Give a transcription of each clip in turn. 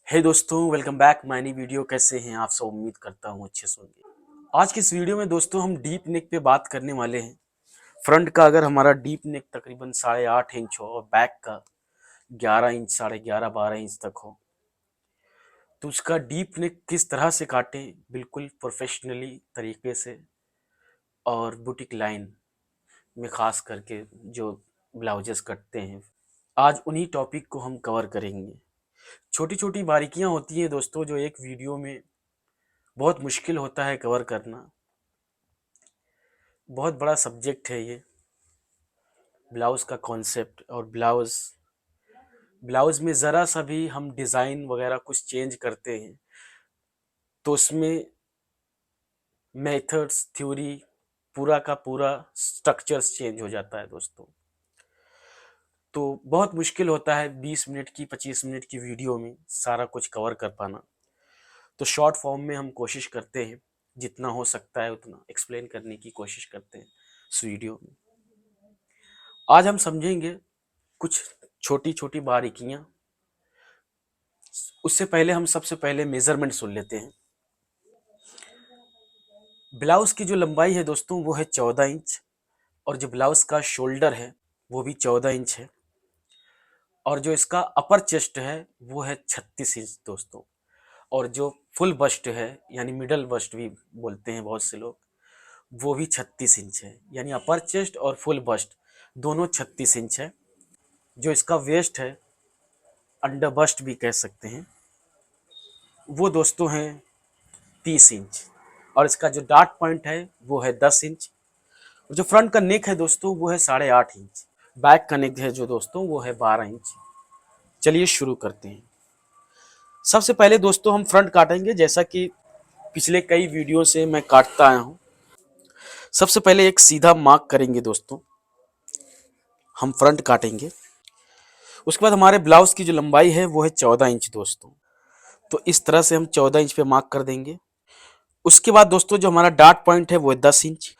हे दोस्तों, welcome back my new video. कैसे हैं आप सब? उम्मीद करता हूँ अच्छे से होंगे। आज की इस वीडियो में दोस्तों हम डीप नेक पे बात करने वाले हैं। फ्रंट का अगर हमारा डीप नेक तकरीबन 8.5 इंच हो और बैक का 11 इंच, 11.5, 12 इंच तक हो, तो उसका डीप नेक किस तरह से काटें बिल्कुल प्रोफेशनली तरीके से, और बुटीक लाइन में खास करके जो ब्लाउजेस कटते हैं, आज उन्हीं टॉपिक को हम कवर करेंगे। छोटी छोटी बारीकियां होती हैं दोस्तों, जो एक वीडियो में बहुत मुश्किल होता है कवर करना। बहुत बड़ा सब्जेक्ट है ये, ब्लाउज़ का कॉन्सेप्ट। और ब्लाउज़ ब्लाउज़ में ज़रा सा भी हम डिज़ाइन वगैरह कुछ चेंज करते हैं तो उसमें मेथड्स, थ्योरी, पूरा का पूरा स्ट्रक्चर्स चेंज हो जाता है दोस्तों। तो बहुत मुश्किल होता है 20 मिनट की, 25 मिनट की वीडियो में सारा कुछ कवर कर पाना। तो शॉर्ट फॉर्म में हम कोशिश करते हैं, जितना हो सकता है उतना एक्सप्लेन करने की कोशिश करते हैं इस वीडियो में। आज हम समझेंगे कुछ छोटी छोटी बारीकियां। उससे पहले हम सबसे पहले मेजरमेंट सुन लेते हैं। ब्लाउज की जो लंबाई है दोस्तों वो है 14 इंच, और जो ब्लाउज का शोल्डर है वो भी 14 इंच है, और जो इसका अपर चेस्ट है वो है 36 इंच दोस्तों। और जो फुल बस्ट है, यानी मिडल बस्ट भी बोलते हैं बहुत से लोग, वो भी 36 इंच है। यानी अपर चेस्ट और फुल बस्ट दोनों 36 इंच है। जो इसका वेस्ट है, अंडर बस्ट भी कह सकते हैं, वो दोस्तों हैं 30 इंच। और इसका जो डार्ट पॉइंट है वो है 10 इंच। और जो फ्रंट का नेक है दोस्तों वो है 8.5 इंच। बैक का नेक है जो दोस्तों वो है 12 इंच। चलिए शुरू करते हैं। सबसे पहले दोस्तों हम फ्रंट काटेंगे, जैसा कि पिछले कई वीडियो से मैं काटता आया हूँ। सबसे पहले एक सीधा मार्क करेंगे दोस्तों, हम फ्रंट काटेंगे। उसके बाद हमारे ब्लाउज की जो लंबाई है वो है 14 इंच दोस्तों। तो इस तरह से हम 14 इंच पे मार्क कर देंगे। उसके बाद दोस्तों जो हमारा डार्ट पॉइंट है वो है 10 इंच।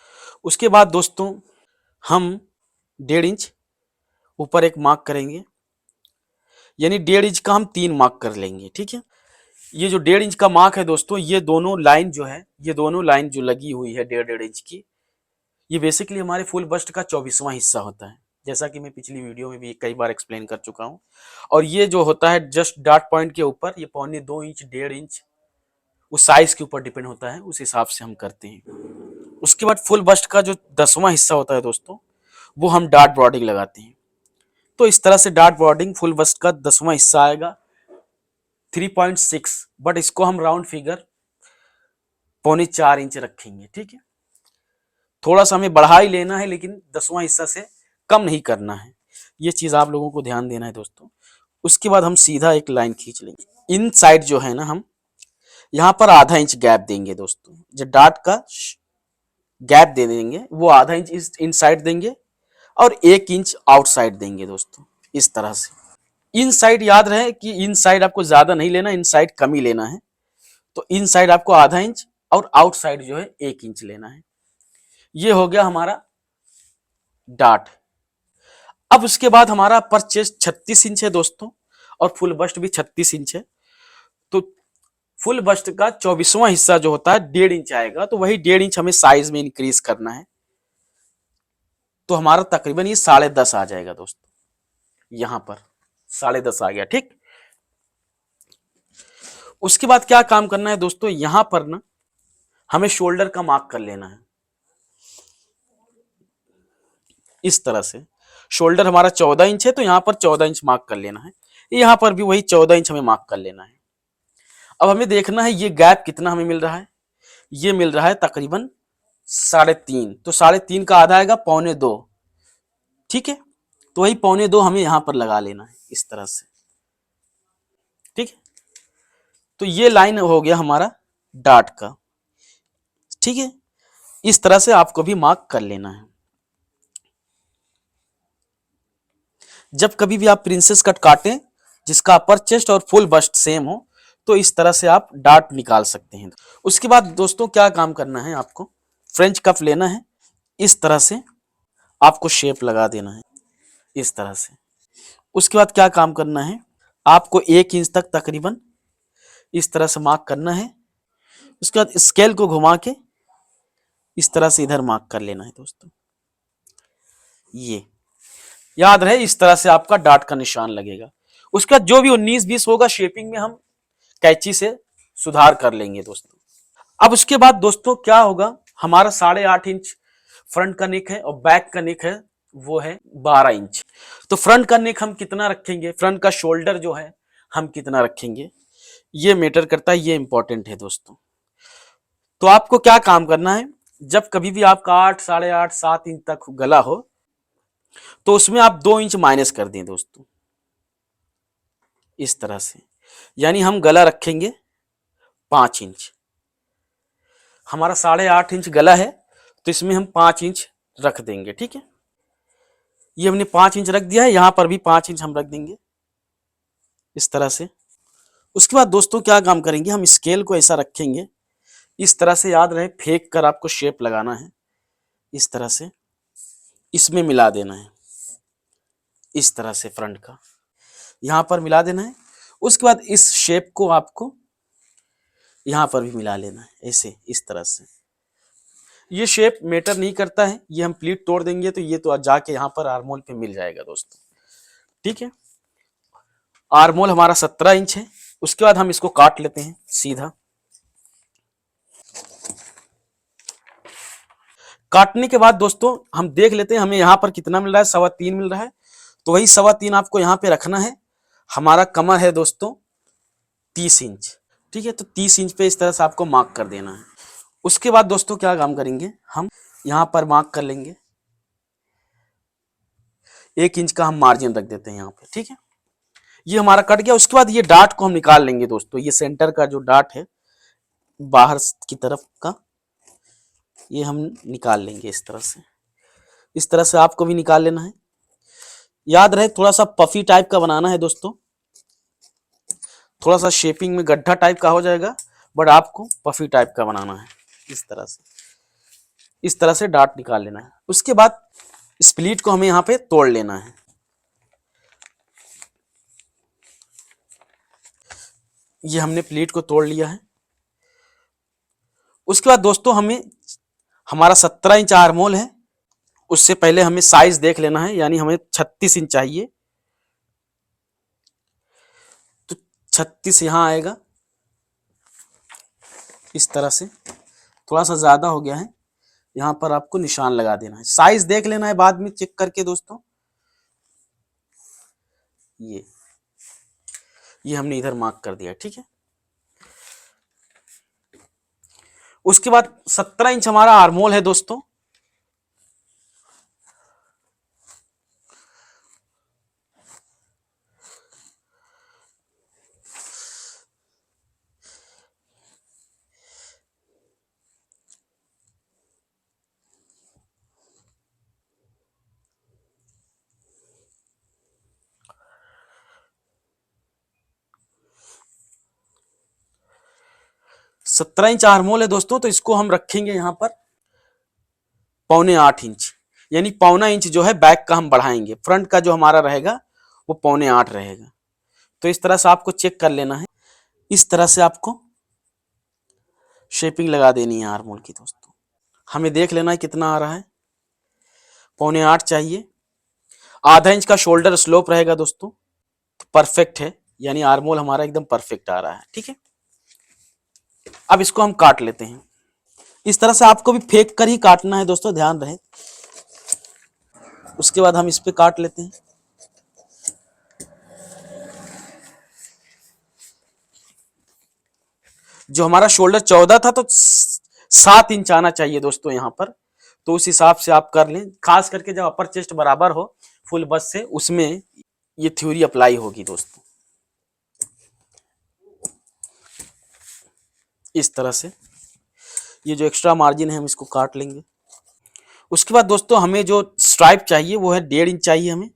उसके बाद दोस्तों हम 1.5 इंच ऊपर एक मार्क करेंगे, यानी 1.5 इंच का हम 3 मार्क कर लेंगे। ठीक है, ये जो 1.5 इंच का मार्क है दोस्तों, ये दोनों लाइन जो है, ये दोनों लाइन जो लगी हुई है 1.5 इंच की, ये बेसिकली हमारे फुल बस्ट का 24वां हिस्सा होता है, जैसा कि मैं पिछली वीडियो में भी कई बार एक्सप्लेन कर चुका हूँ। और ये जो होता है जस्ट डार्ट पॉइंट के ऊपर, ये 1.25 इंच, 1.5 इंच, उस साइज के ऊपर डिपेंड होता है, उस हिसाब से हम करते हैं। उसके बाद फुल बस्ट का जो 10वां हिस्सा होता है दोस्तों, वो हम डार्ट ब्रॉडिंग लगाते हैं। तो इस तरह से डार्ट ब्रॉडिंग फुल बस्ट का 10वां हिस्सा आएगा 3.6, बट इसको हम राउंड फिगर 3.25 इंच रखेंगे। ठीक है, थोड़ा सा हमें बढ़ा ही लेना है, लेकिन 10वां हिस्सा से कम नहीं करना है। ये चीज आप लोगों को ध्यान देना है दोस्तों। उसके बाद हम सीधा एक लाइन खींच लेंगे। इन साइड जो है ना, हम यहाँ पर आधा इंच गैप देंगे दोस्तों। जो डार्ट का गैप दे देंगे वो आधा इंच इस इन साइड देंगे, और 1 इंच आउटसाइड देंगे दोस्तों, इस तरह से। इन साइड याद रहे कि इन साइड आपको ज्यादा नहीं लेना, इन साइड कम ही लेना है। तो इन साइड आपको आधा इंच और आउटसाइड जो है 1 इंच लेना है। ये हो गया हमारा डार्ट। अब उसके बाद हमारा अपर चेस्ट 36 इंच है दोस्तों, और फुल बस्ट भी 36 इंच है। तो फुल बस्ट का 24वां हिस्सा जो होता है 1.5 इंच आएगा, तो वही 1.5 इंच हमें साइज में इंक्रीज करना है। तो हमारा तकरीबन ये 10.5 आ जाएगा दोस्तों। यहां पर 10.5 आ गया। ठीक, उसके बाद क्या काम करना है दोस्तों, यहां पर ना हमें शोल्डर का मार्क कर लेना है। इस तरह से शोल्डर हमारा 14 इंच है, तो यहां पर 14 इंच मार्क कर लेना है। यहां पर भी वही 14 इंच हमें मार्क कर लेना है। अब हमें देखना है ये गैप कितना हमें मिल रहा है। ये मिल रहा है तकरीबन 3.5। तो 3.5 का आधा आएगा 1.25। ठीक है, तो वही 1.25 हमें यहां पर लगा लेना है, इस तरह से। ठीक है, तो ये लाइन हो गया हमारा डार्ट का। ठीक है, इस तरह से आपको भी मार्क कर लेना है। जब कभी भी आप प्रिंसेस कट काटें जिसका अपर चेस्ट और फुल बस्ट सेम हो, तो इस तरह से आप डार्ट निकाल सकते हैं। उसके बाद दोस्तों क्या काम करना है, आपको फ्रेंच कफ लेना है। इस तरह से आपको शेप लगा देना है, इस तरह से। उसके बाद क्या काम करना है, आपको 1 इंच तक तकरीबन इस तरह से मार्क करना है। उसके बाद स्केल को घुमा के इस तरह से इधर मार्क कर लेना है दोस्तों। ये याद रहे, इस तरह से आपका डॉट का निशान लगेगा। उसका जो भी 19-20 होगा शेपिंग में हम कैंची से सुधार कर लेंगे दोस्तों। अब उसके बाद दोस्तों क्या होगा, हमारा 8.5 इंच फ्रंट का नेक है और बैक का नेक है वो है 12 इंच। तो फ्रंट का नेक हम कितना रखेंगे, फ्रंट का शोल्डर जो है हम कितना रखेंगे, ये मैटर करता है, ये इंपॉर्टेंट है दोस्तों। तो आपको क्या काम करना है, जब कभी भी आपका 8, 8.5, 7 इंच तक गला हो तो उसमें आप 2 इंच माइनस कर दें दोस्तों, इस तरह से। यानी हम गला रखेंगे 5 इंच। हमारा 8.5 इंच गला है तो इसमें हम 5 इंच रख देंगे, ठीक है। ये हमने 5 इंच रख दिया है, यहां पर भी 5 इंच हम रख देंगे इस तरह से। उसके बाद दोस्तों क्या काम करेंगे, हम स्केल को ऐसा रखेंगे इस तरह से, याद रहे फेंक कर आपको शेप लगाना है इस तरह से, इसमें मिला देना है इस तरह से, फ्रंट का यहां पर मिला देना है। उसके बाद इस शेप को आपको यहां पर भी मिला लेना है ऐसे, इस तरह से। ये शेप मैटर नहीं करता है, ये हम प्लीट तोड़ देंगे तो ये तो जाके यहाँ पर आर्मोल पे मिल जाएगा दोस्तों, ठीक है। आर्मोल हमारा 17 इंच है। उसके बाद हम इसको काट लेते हैं सीधा। काटने के बाद दोस्तों हम देख लेते हैं हमें यहाँ पर कितना मिल रहा है, 3.25 मिल रहा है। तो वही 3.25 आपको यहाँ पे रखना है। हमारा कमर है दोस्तों 30 इंच, ठीक है। तो 30 इंच पे इस तरह से आपको मार्क कर देना है। उसके बाद दोस्तों क्या काम करेंगे, हम यहाँ पर मार्क कर लेंगे 1 इंच का हम मार्जिन रख देते हैं यहाँ पे, ठीक है। ये हमारा कट गया। उसके बाद ये डाट को हम निकाल लेंगे दोस्तों। ये सेंटर का जो डाट है बाहर की तरफ का, ये हम निकाल लेंगे इस तरह से। इस तरह से आपको भी निकाल लेना है। याद रहे थोड़ा सा पफी टाइप का बनाना है दोस्तों, थोड़ा सा शेपिंग में गड्ढा टाइप का हो जाएगा, बट आपको पफी टाइप का बनाना है इस तरह से। इस तरह से डाट निकाल लेना है। उसके बाद स्प्लिट को हमें यहाँ पे तोड़ लेना है। ये हमने प्लीट को तोड़ लिया है। उसके बाद दोस्तों हमें हमारा 17 इंच आर्मोल है, उससे पहले हमें साइज देख लेना है। यानी हमें 36 इंच चाहिए, तो 36 यहां आएगा इस तरह से। थोड़ा सा ज्यादा हो गया है, यहां पर आपको निशान लगा देना है। साइज देख लेना है बाद में चेक करके दोस्तों। ये हमने इधर मार्क कर दिया, ठीक है। उसके बाद 17 इंच हमारा आर्मोल है दोस्तों। सत्रह इंच आर्मोल है दोस्तों, तो इसको हम रखेंगे यहां पर 7.25 इंच। यानी 1.25 इंच जो है बैक का हम बढ़ाएंगे, फ्रंट का जो हमारा रहेगा वो 7.25 रहेगा। तो इस तरह से आपको चेक कर लेना है। इस तरह से आपको शेपिंग लगा देनी है आर्मोल की दोस्तों। हमें देख लेना है कितना आ रहा है, 7.25 चाहिए। आधा इंच का शोल्डर स्लोप रहेगा दोस्तों, तो परफेक्ट है। यानी आर्मोल हमारा एकदम परफेक्ट आ रहा है, ठीक है। अब इसको हम काट लेते हैं। इस तरह से आपको भी फेंक कर ही काटना है दोस्तों, ध्यान रहे। उसके बाद हम इस पे काट लेते हैं। जो हमारा शोल्डर 14 था तो 7 इंच आना चाहिए दोस्तों यहाँ पर, तो उस हिसाब से आप कर लें। खास करके जब अपर चेस्ट बराबर हो फुल बस से, उसमें ये थ्योरी अप्लाई होगी दोस्तों। इस तरह से ये जो एक्स्ट्रा मार्जिन है हम इसको काट लेंगे। उसके बाद दोस्तों हमें जो स्ट्राइप चाहिए वो है 1.5 इंच चाहिए हमें।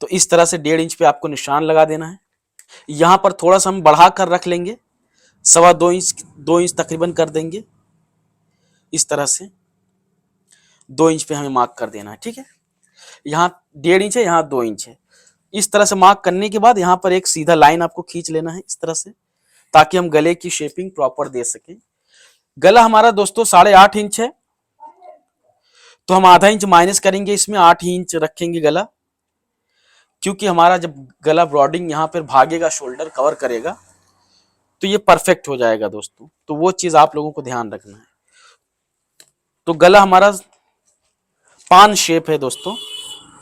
तो इस तरह से 1.5 इंच पे आपको निशान लगा देना है। यहाँ पर थोड़ा सा हम बढ़ा कर रख लेंगे, 2.25 इंच, 2 इंच तकरीबन कर देंगे इस तरह से। 2 इंच पे हमें मार्क कर देना है, ठीक है। यहाँ 1.5 इंच है, यहाँ 2 इंच है। इस तरह से मार्क करने के बाद यहाँ पर एक सीधा लाइन आपको खींच लेना है इस तरह से। ताकि हम गले की शेपिंग प्रॉपर दे सकें। गला हमारा दोस्तों 8.5 इंच है, तो हम आधा इंच माइनस करेंगे, इसमें 8 ही इंच रखेंगे गला, क्योंकि हमारा जब गला ब्रॉडिंग यहाँ पर भागेगा, शोल्डर कवर करेगा, तो ये परफेक्ट हो जाएगा दोस्तों। तो वो चीज आप लोगों को ध्यान रखना है। तो गला हमारा पान शेप है दोस्तों,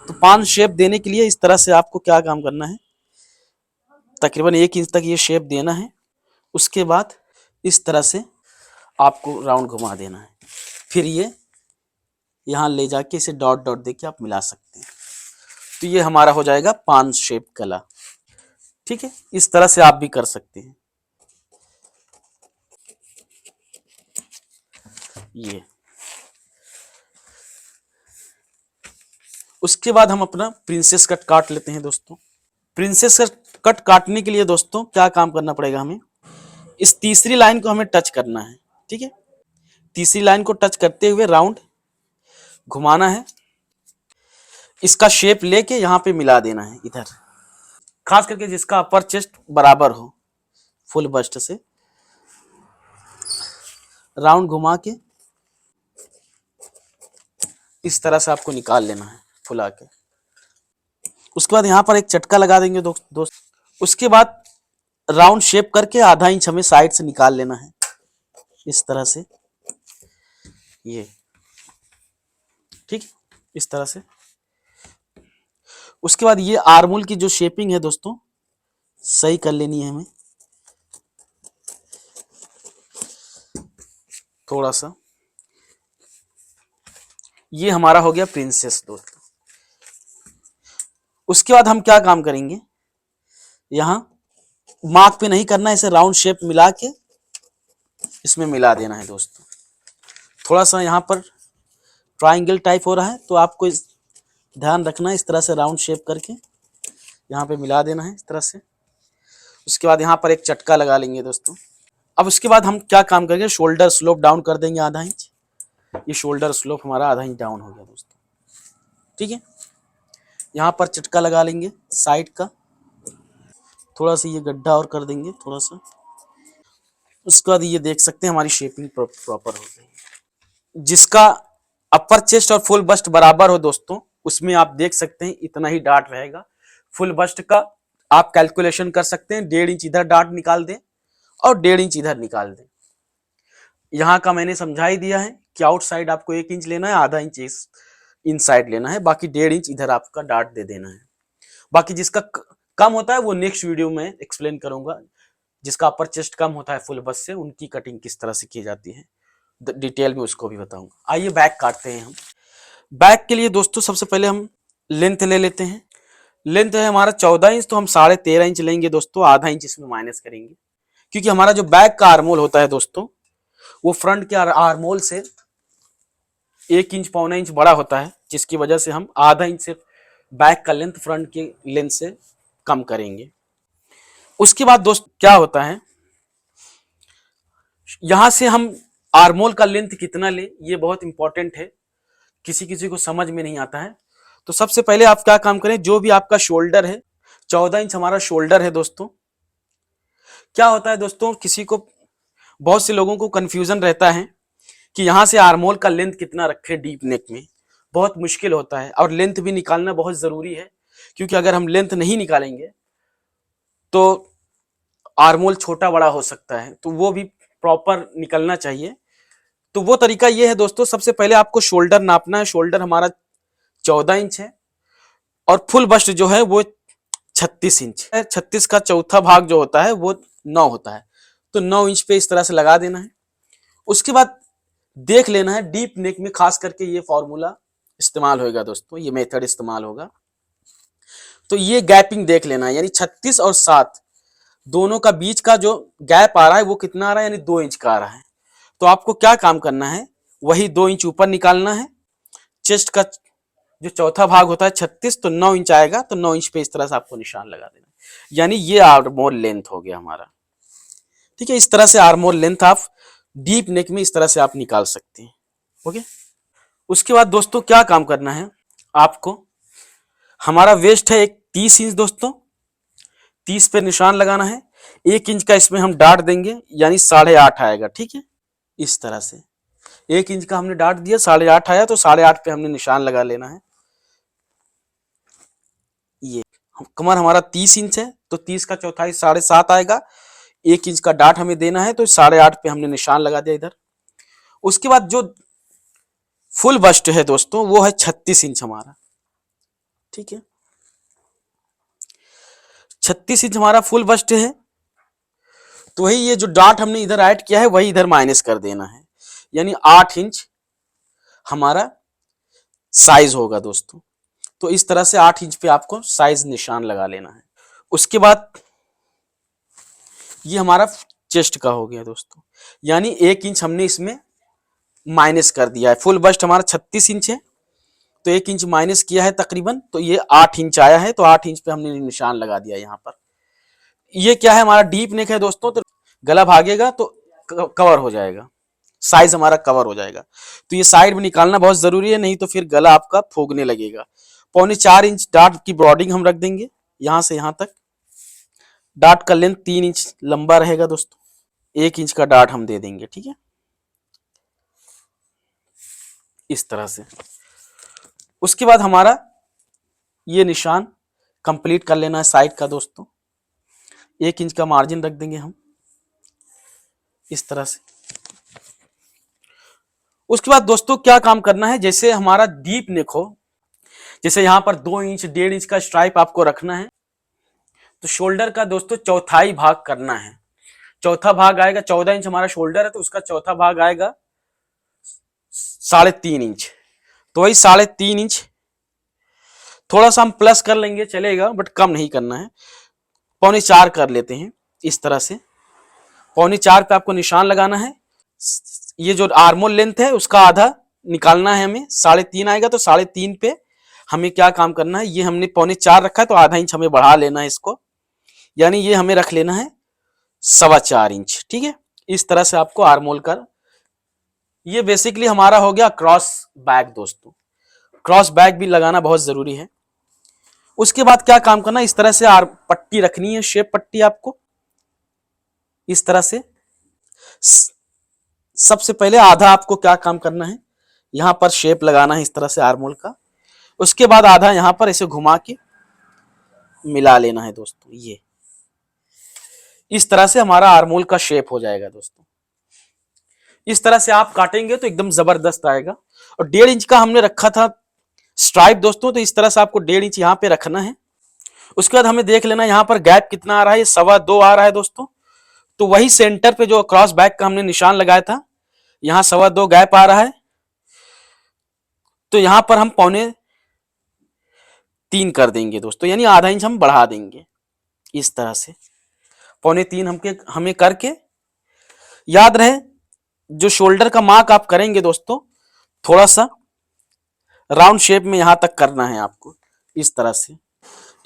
तो पान शेप देने के लिए इस तरह से आपको क्या काम करना है, तकरीबन 1 इंच तक ये शेप देना है। उसके बाद इस तरह से आपको राउंड घुमा देना है, फिर ये यहाँ ले जाके इसे डॉट डॉट देके आप मिला सकते हैं। तो ये हमारा हो जाएगा पान शेप गला। ठीक है, इस तरह से आप भी कर सकते हैं। ये उसके बाद हम अपना प्रिंसेस कट काट लेते हैं दोस्तों। प्रिंसेस कट काटने के लिए दोस्तों क्या काम करना पड़ेगा, हमें इस तीसरी लाइन को हमें टच करना है। ठीक है, तीसरी लाइन को टच करते हुए राउंड घुमाना है, इसका शेप लेके यहां पे मिला देना है इधर, खास करके जिसका अपर चेस्ट बराबर हो फुल बस्ट से। राउंड घुमा के इस तरह से आपको निकाल लेना है फुला के। उसके बाद यहां पर एक चटका लगा देंगे दोस्त। उसके बाद राउंड शेप करके आधा इंच हमें साइड से निकाल लेना है इस तरह से। ये ठीक, इस तरह से। उसके बाद ये आर्मोल की जो शेपिंग है दोस्तों, सही कर लेनी है हमें थोड़ा सा। ये हमारा हो गया प्रिंसेस दोस्तों। उसके बाद हम क्या काम करेंगे, यहां मार्क पे नहीं करना है, इसे राउंड शेप मिला के इसमें मिला देना है दोस्तों। थोड़ा सा यहाँ पर ट्रायंगल टाइप हो रहा है, तो आपको इस ध्यान रखना है, इस तरह से राउंड शेप करके यहाँ पे मिला देना है इस तरह से। उसके बाद यहाँ पर एक चटका लगा लेंगे दोस्तों। अब उसके बाद हम क्या काम करेंगे, शोल्डर स्लोप डाउन कर देंगे आधा इंच। ये शोल्डर स्लोप हमारा आधा इंच डाउन हो गया दोस्तों। ठीक है, यहाँ पर चटका लगा लेंगे साइड का, थोड़ा सा ये गड्ढा और कर देंगे थोड़ा सा। उसके बाद ये देख सकते हैं हमारी शेपिंग प्रॉपर हो गई। जिसका अपर चेस्ट और फुल बस्ट बराबर हो दोस्तों, उसमें आप देख सकते हैं इतना ही डार्ट रहेगा। फुल बस्ट का आप कैलकुलेशन कर सकते हैं, 1.5 इंच इधर डार्ट निकाल दें और 1.5 इंच इधर निकाल दें। यहाँ का मैंने समझा ही दिया है कि आउटसाइड आपको 1 इंच लेना है, आधा इंच इनसाइड लेना है, बाकी 1.5 इंच इधर आपका डार्ट दे देना है। बाकी जिसका कम होता है वो नेक्स्ट वीडियो में एक्सप्लेन करूंगा। जिसका अपर चेस्ट कम होता है फुल बस्ट से, उनकी कटिंग किस तरह से की जाती है डिटेल में उसको भी बताऊंगा। आइए बैक काटते हैं हम। बैक के लिए दोस्तों सबसे पहले हम लेंथ ले लेते हैं। लेंथ है हमारा 14 इंच, तो हम 13.5 इंच लेंगे दोस्तों, आधा इंच इसमें माइनस करेंगे, क्योंकि हमारा जो बैक का आर्मोल होता है दोस्तों, वो फ्रंट के आर्मोल से 1 इंच पौना इंच बड़ा होता है, जिसकी वजह से हम आधा इंच से बैक का लेंथ फ्रंट के लेंथ से कम करेंगे। उसके बाद दोस्त क्या होता है, यहां से हम आर्मोल का लेंथ कितना ले, ये बहुत इंपॉर्टेंट है, किसी किसी को समझ में नहीं आता है। तो सबसे पहले आप क्या काम करें, जो भी आपका शोल्डर है, 14 इंच हमारा शोल्डर है दोस्तों। क्या होता है दोस्तों, किसी को, बहुत से लोगों को कंफ्यूजन रहता है कि यहां से आर्मोल का लेंथ कितना रखें डीप नेक में, बहुत मुश्किल होता है, और लेंथ भी निकालना बहुत जरूरी है, क्योंकि अगर हम लेंथ नहीं निकालेंगे तो आर्मोल छोटा बड़ा हो सकता है, तो वो भी प्रॉपर निकलना चाहिए। तो वो तरीका ये है दोस्तों, सबसे पहले आपको शोल्डर नापना है। शोल्डर हमारा 14 इंच है और फुल बस्ट जो है वो 36 इंच है। 36 का चौथा भाग जो होता है वो 9 होता है, तो 9 इंच पे इस तरह से लगा देना है। उसके बाद देख लेना है, डीप नेक में खास करके ये फॉर्मूला इस्तेमाल होगा दोस्तों, ये मेथड इस्तेमाल होगा। तो ये गैपिंग देख लेना है, यानी 36 और 7 दोनों का बीच का जो गैप आ रहा है वो कितना आ रहा है, यानी 2 इंच का आ रहा है। तो आपको क्या काम करना है, वही 2 इंच ऊपर निकालना है। चेस्ट का जो चौथा भाग होता है 36, तो 9 इंच आएगा, तो 9 इंच पे इस तरह से आपको निशान लगा देना है, यानी ये आर्मोल लेंथ हो गया हमारा। ठीक है, इस तरह से आर्मोल लेंथ आप डीप नेक में इस तरह से आप निकाल सकते हैं। ओके, उसके बाद दोस्तों क्या काम करना है आपको, हमारा वेस्ट है एक 30 इंच दोस्तों, 30 पे निशान लगाना है। 1 इंच का इसमें हम डाट देंगे, यानी 8.5 आएगा। ठीक है, इस तरह से 1 इंच का हमने डाट दिया, 8.5 आया, तो 8.5 पे हमने निशान लगा लेना है। ये कमर हमारा 30 इंच है, तो 30 का चौथाई 7.5 आएगा। 1 इंच का डाट हमें देना है, तो 8.5 पे हमने निशान लगा दिया इधर। उसके बाद जो फुल बस्ट है दोस्तों, वो है 36 इंच हमारा। ठीक है, 36 इंच हमारा फुल बस्ट है। तो वही ये जो डाट हमने इधर ऐड किया है, वही इधर माइनस कर देना है, यानी 8 इंच हमारा साइज होगा दोस्तों। तो इस तरह से 8 इंच पे आपको साइज निशान लगा लेना है। उसके बाद ये हमारा चेस्ट का हो गया दोस्तों, यानी 1 इंच हमने इसमें माइनस कर दिया है। फुल बस्ट हमारा 36 इंच है, तो 1 इंच माइनस किया है तकरीबन, तो ये 8 इंच आया है। तो 8 इंच पे हमने निशान लगा दिया यहाँ पर। ये क्या है, हमारा डीप नेक है दोस्तों, तो गला भागेगा तो कवर हो जाएगा, साइज हमारा कवर हो जाएगा। तो ये साइड में निकालना बहुत जरूरी है, नहीं तो फिर गला आपका फूगने लगेगा। 3.25 इंच डाट की ब्रॉडिंग हम रख देंगे, यहां से यहां तक। डाट का लेंथ 3 इंच लंबा रहेगा दोस्तों। 1 इंच का डाट हम दे देंगे। ठीक है, इस तरह से। उसके बाद हमारा ये निशान कंप्लीट कर लेना है साइड का दोस्तों। 1 इंच का मार्जिन रख देंगे हम, इस तरह से। उसके बाद दोस्तों क्या काम करना है, जैसे हमारा डीप नेक हो, जैसे यहां पर 2 इंच 1.5 इंच का स्ट्राइप आपको रखना है, तो शोल्डर का दोस्तों चौथाई भाग करना है। चौथा भाग आएगा, 14 इंच हमारा शोल्डर है, तो उसका चौथा भाग आएगा 3.5 इंच। तो वही 3.5 इंच, थोड़ा सा हम प्लस कर लेंगे चलेगा, बट कम नहीं करना है। 3.25 कर लेते हैं, इस तरह से। 3.25 पे आपको निशान लगाना है। ये जो आर्मोल लेंथ है उसका आधा निकालना है हमें, 3.5 आएगा, तो 3.5 पे हमें क्या काम करना है, ये हमने 3.25 रखा है, तो आधा इंच हमें बढ़ा लेना है इसको, यानी ये हमें रख लेना है 4.25 इंच। ठीक है, इस तरह से आपको आर्मोल कर। ये बेसिकली हमारा हो गया क्रॉस बैक दोस्तों। क्रॉस बैक भी लगाना बहुत जरूरी है। उसके बाद क्या काम करना, इस तरह से पट्टी रखनी है, शेप पट्टी आपको, इस तरह से। सबसे पहले आधा आपको क्या काम करना है, यहां पर शेप लगाना है इस तरह से आर्मोल का। उसके बाद आधा यहां पर ऐसे घुमा के मिला लेना है दोस्तों। ये इस तरह से हमारा आर्मोल का शेप हो जाएगा दोस्तों। इस तरह से आप काटेंगे तो एकदम जबरदस्त आएगा। और 1.5 इंच का हमने रखा था स्ट्राइप दोस्तों, तो इस तरह से आपको 1.5 इंच यहाँ पे रखना है। उसके बाद हमें देख लेना यहाँ पर गैप कितना आ रहा है, 2.25 आ रहा है दोस्तों। तो वही सेंटर पे जो क्रॉस बैक का हमने निशान लगाया था, यहाँ 2.25 गैप आ रहा है, तो यहां पर हम 3.25 कर देंगे दोस्तों, यानी आधा इंच हम बढ़ा देंगे इस तरह से। 3.25 हमें करके, याद रहे जो शोल्डर का मार्क आप करेंगे दोस्तों, थोड़ा सा राउंड शेप में यहां तक करना है आपको, इस तरह से।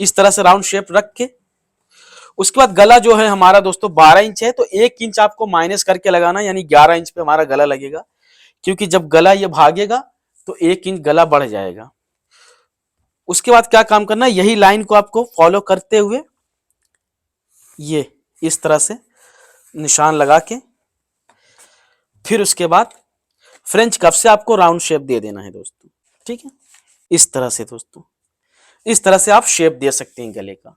इस तरह से राउंड शेप रख के, उसके बाद गला जो है हमारा दोस्तों 12 इंच है, तो 1 इंच आपको माइनस करके लगाना, यानी 11 इंच पे हमारा गला लगेगा। क्योंकि जब गला ये भागेगा तो 1 इंच गला बढ़ जाएगा। उसके बाद क्या काम करना है, यही लाइन को आपको फॉलो करते हुए ये इस तरह से निशान लगा के, फिर उसके बाद फ्रेंच कप से आपको राउंड शेप दे देना है दोस्तों। ठीक है, इस तरह से दोस्तों, इस तरह से आप शेप दे सकते हैं गले का।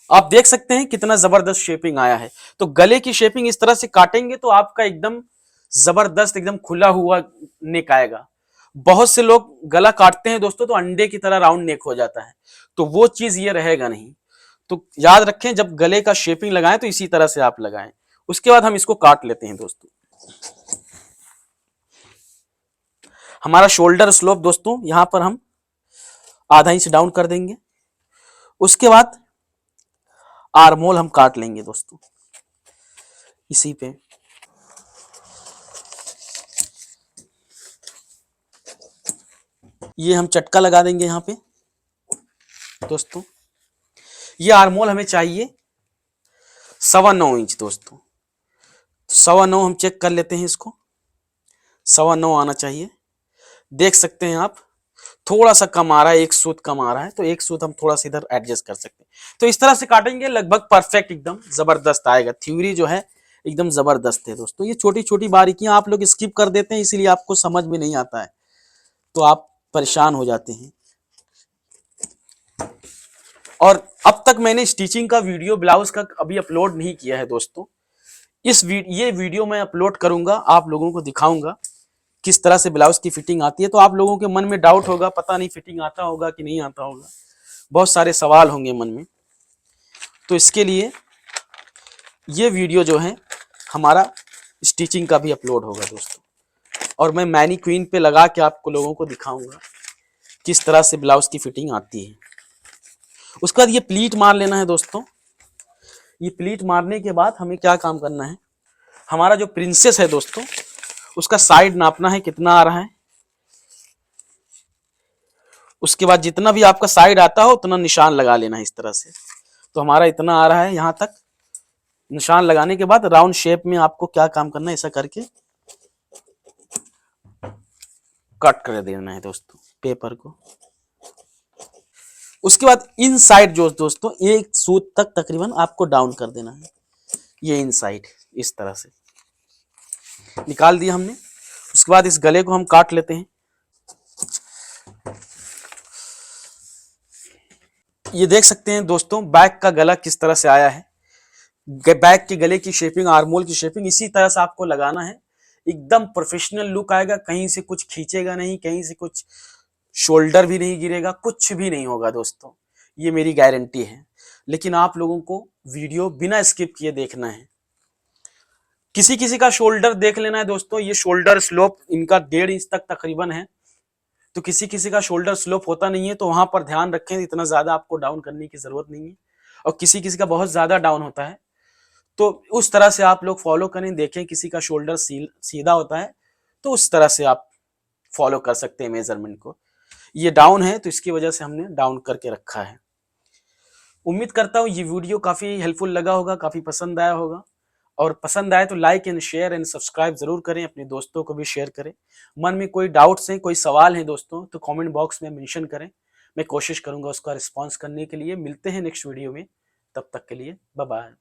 आप देख सकते हैं कितना जबरदस्त शेपिंग आया है। तो गले की शेपिंग इस तरह से काटेंगे तो आपका एकदम जबरदस्त, एकदम खुला हुआ नेक आएगा। बहुत से लोग गला काटते हैं दोस्तों तो अंडे की तरह राउंड नेक हो जाता है, तो वो चीज ये रहेगा नहीं। तो याद रखें, जब गले का शेपिंग लगाएं तो इसी तरह से आप लगाएं। उसके बाद हम इसको काट लेते हैं दोस्तों। हमारा शोल्डर स्लोप दोस्तों यहां पर हम आधा इंच डाउन कर देंगे। उसके बाद आर्मोल हम काट लेंगे दोस्तों, इसी पे। ये हम चटका लगा देंगे यहां पे दोस्तों। ये आर्मोल हमें चाहिए 9.25 इंच दोस्तों। 9.25 हम चेक कर लेते हैं इसको, 9.25 आना चाहिए। देख सकते हैं आप, थोड़ा सा कम आ रहा है, एक सूत कम आ रहा है, तो एक सूत हम थोड़ा सा इधर एडजस्ट कर सकते हैं। तो इस तरह से काटेंगे, लगभग परफेक्ट एकदम जबरदस्त आएगा। थ्योरी जो है एकदम जबरदस्त है दोस्तों। ये छोटी छोटी बारीकियां आप लोग स्किप कर देते हैं, इसीलिए आपको समझ में नहीं आता है, तो आप परेशान हो जाते हैं। और अब तक मैंने स्टिचिंग का वीडियो ब्लाउज का अभी अपलोड नहीं किया है दोस्तों। ये वीडियो मैं अपलोड करूंगा, आप लोगों को दिखाऊंगा किस तरह से ब्लाउज की फिटिंग आती है। तो आप लोगों के मन में डाउट होगा, पता नहीं फिटिंग आता होगा कि नहीं आता होगा, बहुत सारे सवाल होंगे मन में। तो इसके लिए ये वीडियो जो है हमारा स्टिचिंग का भी अपलोड होगा दोस्तों, और मैं मैनीक्वीन पे लगा के आपको लोगों को दिखाऊंगा किस तरह से ब्लाउज की फिटिंग आती है। उसके बाद ये प्लीट मार लेना है दोस्तों। ये प्लीट मारने के बाद हमें क्या काम करना है, हमारा जो प्रिंसेस है दोस्तों, उसका साइड नापना है कितना आ रहा है। उसके बाद जितना भी आपका साइड आता हो उतना निशान लगा लेना है इस तरह से। तो हमारा इतना आ रहा है, यहां तक निशान लगाने के बाद राउंड शेप में आपको क्या काम करना है, ऐसा करके कट कर देना है दोस्तों पेपर को। उसके बाद इन साइड जो दोस्तों एक सूत तक तकरीबन आपको डाउन कर देना है, ये इन साइड इस तरह से निकाल दिया हमने। उसके बाद इस गले को हम काट लेते हैं। ये देख सकते हैं दोस्तों बैक का गला किस तरह से आया है। बैक के गले की शेपिंग, आर्मोल की शेपिंग इसी तरह से आपको लगाना है, एकदम प्रोफेशनल लुक आएगा। कहीं से कुछ खींचेगा नहीं, कहीं से कुछ शोल्डर भी नहीं गिरेगा, कुछ भी नहीं होगा दोस्तों, ये मेरी गारंटी है। लेकिन आप लोगों को वीडियो बिना स्किप किए देखना है। किसी किसी का शोल्डर देख लेना है दोस्तों, ये शोल्डर स्लोप इनका 1.5 इंच तक तकरीबन है, तो किसी किसी का शोल्डर स्लोप होता नहीं है, तो वहां पर ध्यान रखें, इतना ज्यादा आपको डाउन करने की जरूरत नहीं है। और किसी किसी का बहुत ज्यादा डाउन होता है, तो उस तरह से आप लोग फॉलो करें। देखें किसी का शोल्डर सीधा होता है, तो उस तरह से आप फॉलो कर सकते हैं मेजरमेंट को। ये डाउन है तो इसकी वजह से हमने डाउन करके रखा है। उम्मीद करता हूँ ये वीडियो काफी हेल्पफुल लगा होगा, काफी पसंद आया होगा। और पसंद आए तो like and share and subscribe जरूर करें, अपने दोस्तों को भी शेयर करें। मन में कोई डाउट्स हैं, कोई सवाल है दोस्तों, तो कमेंट बॉक्स में मेंशन करें, मैं कोशिश करूंगा उसका रिस्पॉन्स करने के लिए। मिलते हैं नेक्स्ट वीडियो में, तब तक के लिए बाय बाय।